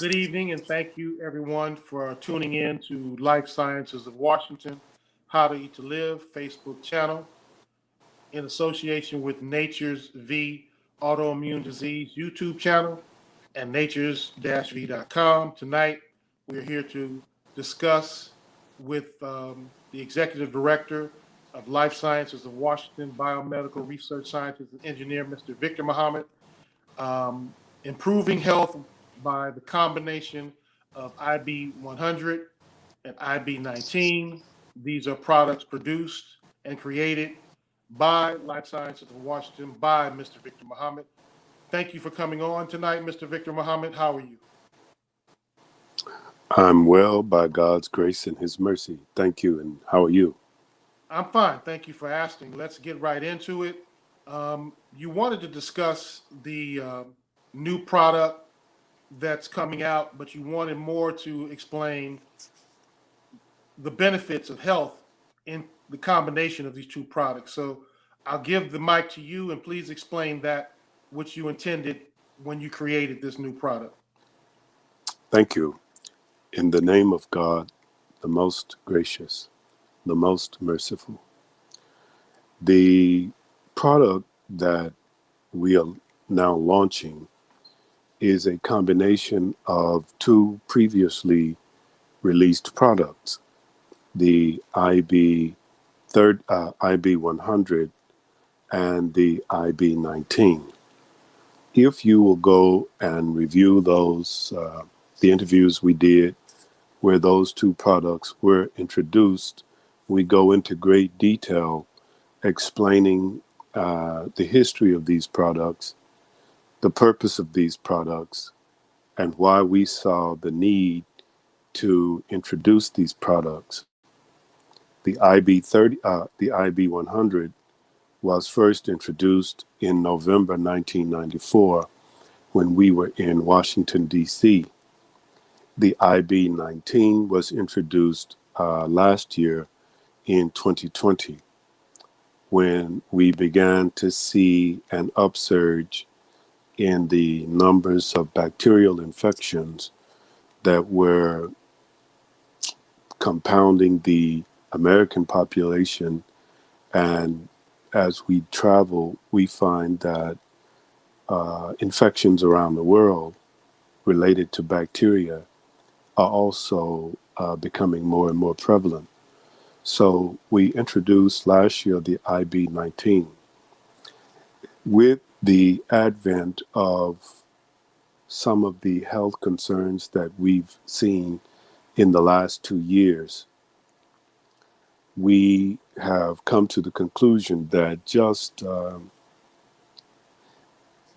Good evening, and thank you everyone for tuning in to Life Sciences of Washington, How to Eat to Live Facebook channel in association with Nature's V Autoimmune Disease YouTube channel and natures-v.com. Tonight, we're here to discuss with the Executive Director of Life Sciences of Washington, Biomedical Research Scientist and Engineer, Mr. Victer Muhammad, um, improving health by the combination of IB-100 and IB-19. These are products produced and created by Life Sciences of Washington by Mr. Victer Muhammad. Thank you for coming on tonight, Mr. Victer Muhammad. How are you? I'm well by God's grace and His mercy. Thank you. And how are you? I'm fine. Thank you for asking. Let's get right into it. You wanted to discuss the new product that's coming out, but you wanted more to explain the benefits of health in the combination of these two products. So I'll give the mic to you and please explain that which you intended when you created this new product. Thank you. In the name of God, the most gracious, the most merciful. The product that we are now launching is a combination of two previously released products, the IB-100 and the IB-19. If you will go and review the interviews we did where those two products were introduced, we go into great detail explaining the history of these products, the purpose of these products, and why we saw the need to introduce these products. The IB-100 was first introduced in November 1994 when we were in Washington, D.C. The IB-19 was introduced last year in 2020 when we began to see an upsurge in the numbers of bacterial infections that were compounding the American population. And as we travel, we find that infections around the world related to bacteria are also becoming more and more prevalent. So we introduced last year the IB-19. With the advent of some of the health concerns that we've seen in the last 2 years, we have come to the conclusion that just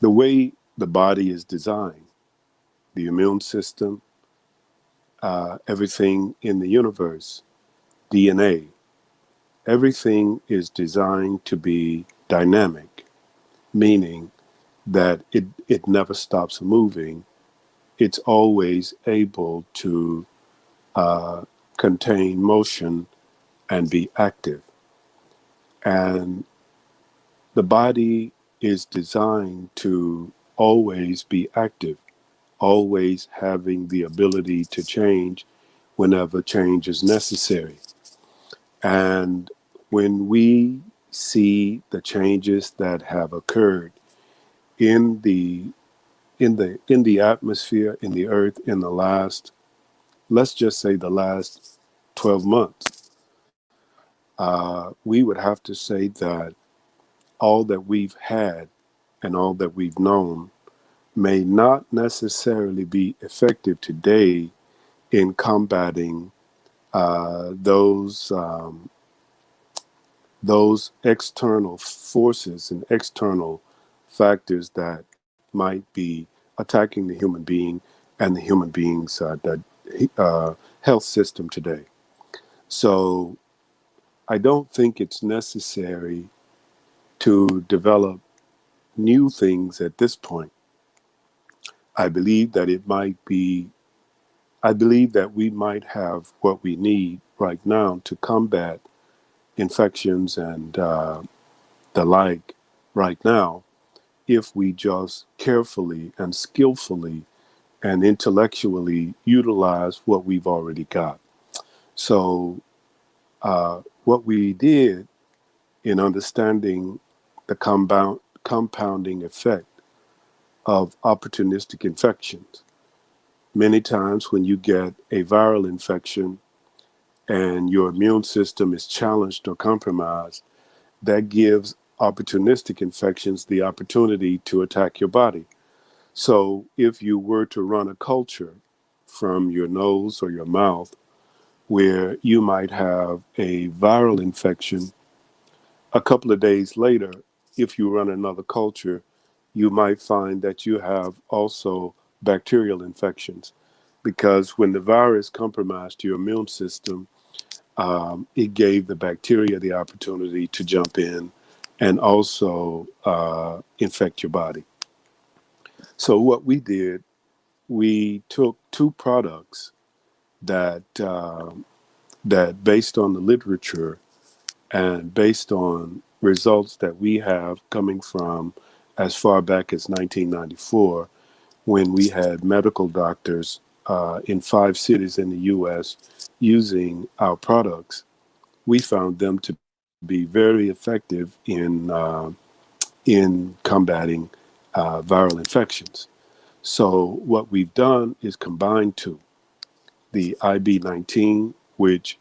the way the body is designed, the immune system, everything in the universe, DNA, everything is designed to be dynamic, meaning that it never stops moving. It's always able to contain motion and be active. And the body is designed to always be active, always having the ability to change whenever change is necessary. And when we see the changes that have occurred in the atmosphere, in the earth, in the last, let's just say the last 12 months, we would have to say that all that we've had and all that we've known may not necessarily be effective today in combating those external forces and external factors that might be attacking the human being and the human being's health system today. So I don't think it's necessary to develop new things at this point. I believe that we might have what we need right now to combat infections and the like right now if we just carefully and skillfully and intellectually utilize what we've already got. So, what we did in understanding the compounding effect of opportunistic infections, many times when you get a viral infection and your immune system is challenged or compromised, that gives opportunistic infections the opportunity to attack your body. So if you were to run a culture from your nose or your mouth where you might have a viral infection, a couple of days later, if you run another culture, you might find that you have also bacterial infections. Because when the virus compromised your immune system, it gave the bacteria the opportunity to jump in and also infect your body. So what we did, we took two products that based on the literature and based on results that we have coming from as far back as 1994, when we had medical doctors in 5 cities in the U.S. using our products, we found them to be very effective in combating viral infections. So what we've done is combine two: the IB-19, which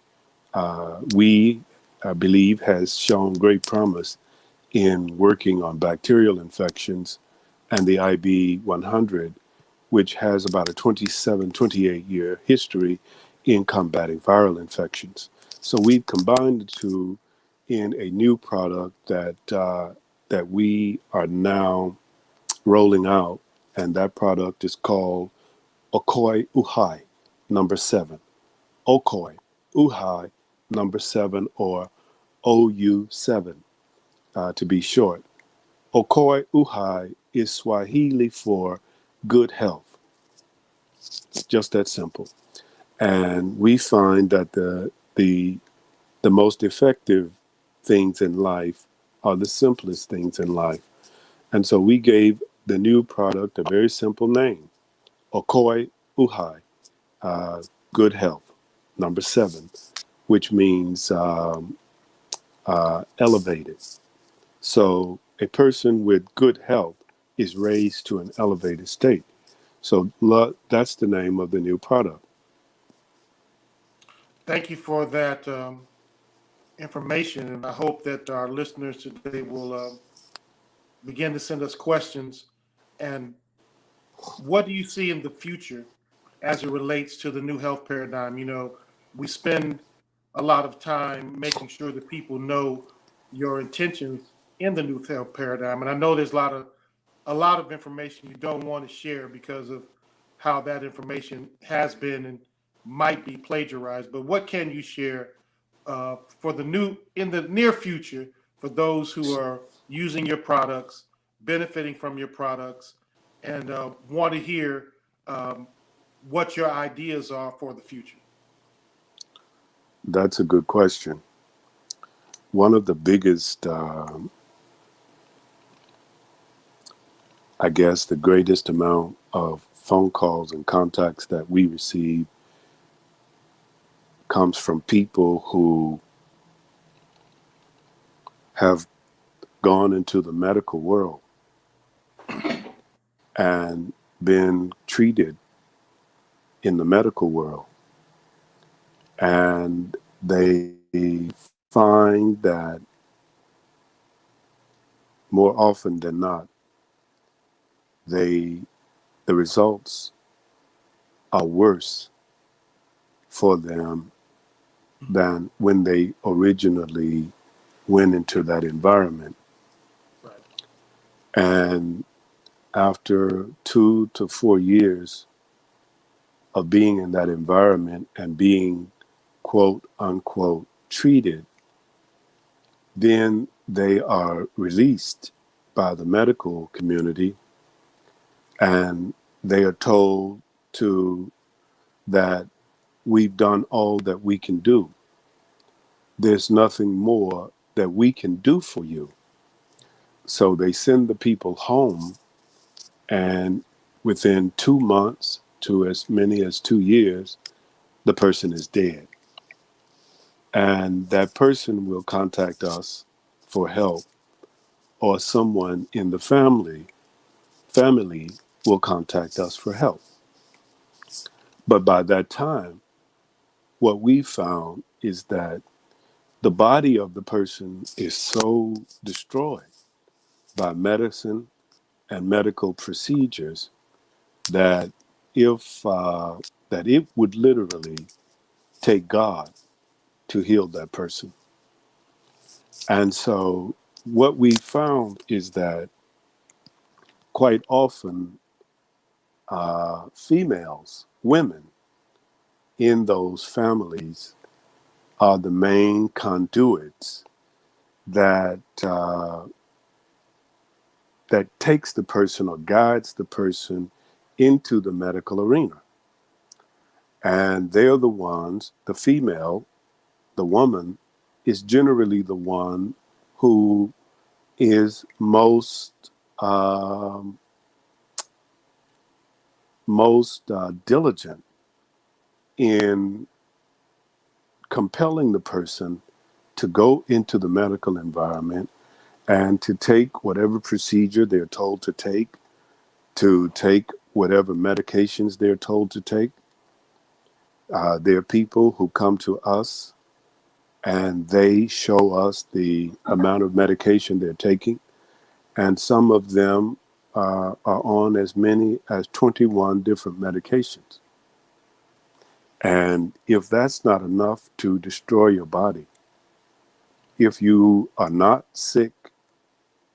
we believe has shown great promise in working on bacterial infections, and the IB-100, which has about a 27, 28-year history in combating viral infections. So we've combined the two in a new product that we are now rolling out, and that product is called Okoi Uhai number 7. Okoi Uhai number 7, or OU7 to be short. Okoi Uhai is Swahili for good health. It's just that simple. And we find that the most effective things in life are the simplest things in life. And so we gave the new product a very simple name: Okoi Uhai, uh, good health, number 7, which means elevated. So a person with good health is raised to an elevated state. So that's the name of the new product. Thank you for that information, and I hope that our listeners today will begin to send us questions. And what do you see in the future as it relates to the new health paradigm? You know, we spend a lot of time making sure that people know your intentions in the new health paradigm, and I know there's a lot of information you don't want to share because of how that information has been and might be plagiarized. But what can you share for the new in the near future for those who are using your products, benefiting from your products, and want to hear um, what your ideas are for the future? That's a good question. One of the biggest, I guess, the greatest amount of phone calls and contacts that we receive comes from people who have gone into the medical world and been treated in the medical world. And they find that more often than not, they the results are worse for them than when they originally went into that environment. Right. And after 2 to 4 years of being in that environment and being quote unquote treated, then they are released by the medical community, and they are told to that we've done all that we can do. There's nothing more that we can do for you. So they send the people home, and within 2 months to as many as 2 years, the person is dead. And that person will contact us for help, or someone in the family will contact us for help. But by that time, what we found is that the body of the person is so destroyed by medicine and medical procedures that if that it would literally take God to heal that person. And so what we found is that quite often females, women in those families are the main conduits that that takes the person or guides the person into the medical arena. And they're the ones, the female, the woman, is generally the one who is most diligent in compelling the person to go into the medical environment and to take whatever procedure they're told to take whatever medications they're told to take. There are people who come to us and they show us the amount of medication they're taking. And some of them are on as many as 21 different medications. And if that's not enough to destroy your body, if you are not sick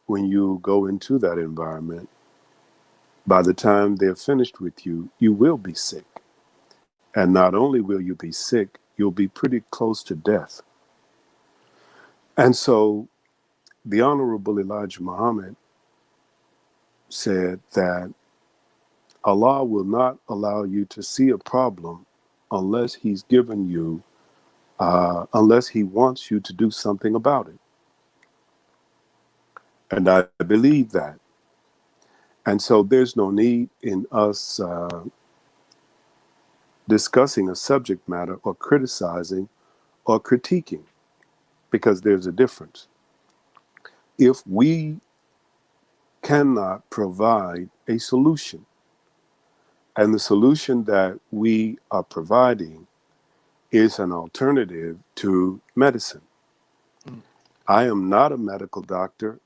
when you go into that environment, by the time they're finished with you, you will be sick. And not only will you be sick, you'll be pretty close to death. And so the Honorable Elijah Muhammad said that Allah will not allow you to see a problem unless He's given you, unless He wants you to do something about it. And I believe that. And so there's no need in us discussing a subject matter or criticizing or critiquing, because there's a difference. If we cannot provide a solution, and the solution that we are providing is an alternative to medicine. Mm. I am not a medical doctor,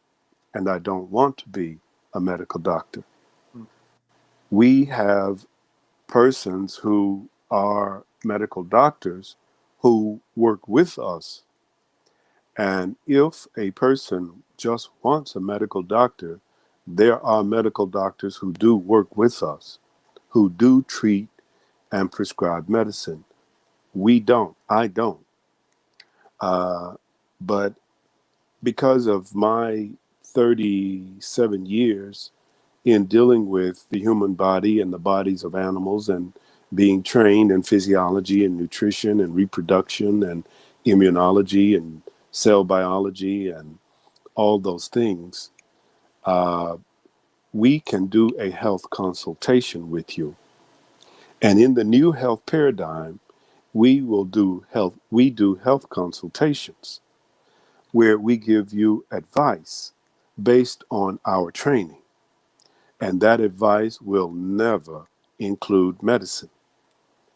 and I don't want to be a medical doctor. Mm. We have persons who are medical doctors who work with us. And if a person just wants a medical doctor, there are medical doctors who do work with us, who do treat and prescribe medicine. We don't. I don't. But because of my 37 years in dealing with the human body and the bodies of animals, and being trained in physiology and nutrition and reproduction and immunology and cell biology and all those things, we can do a health consultation with you. And in the new health paradigm, we do health consultations where we give you advice based on our training. And that advice will never include medicine.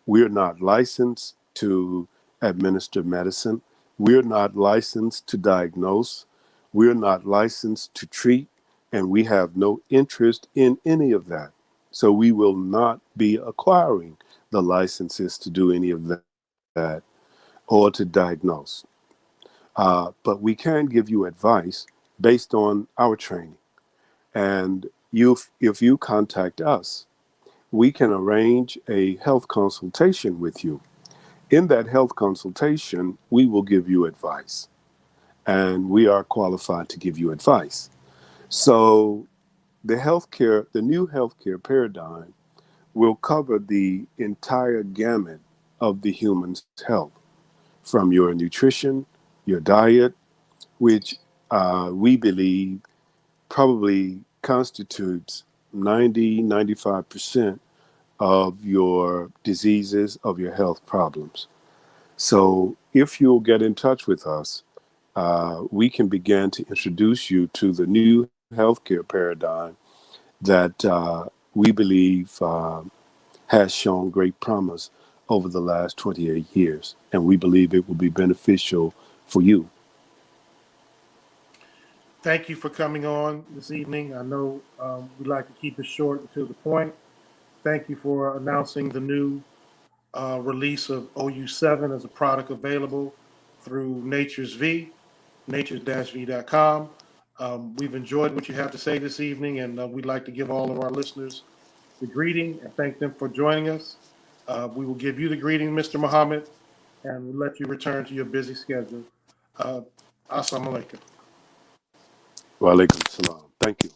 We're not licensed to administer medicine. We're not licensed to diagnose. We're not licensed to treat. And we have no interest in any of that. So we will not be acquiring the licenses to do any of that or to diagnose. But we can give you advice based on our training. And if you contact us, we can arrange a health consultation with you. In that health consultation, we will give you advice, and we are qualified to give you advice. So the new healthcare paradigm will cover the entire gamut of the human's health, from your nutrition, your diet, which we believe probably constitutes 90, 95% of your diseases, of your health problems. So if you'll get in touch with us, we can begin to introduce you to the new healthcare paradigm that we believe has shown great promise over the last 28 years. And we believe it will be beneficial for you. Thank you for coming on this evening. I know we like to keep it short and to the point. Thank you for announcing the new release of OU7 as a product available through Nature's V, natures-v.com. We've enjoyed what you have to say this evening, and we'd like to give all of our listeners the greeting and thank them for joining us. We will give you the greeting, Mr. Muhammad, and we'll let you return to your busy schedule. Assalamu alaikum. Wa alaikum salam. Thank you.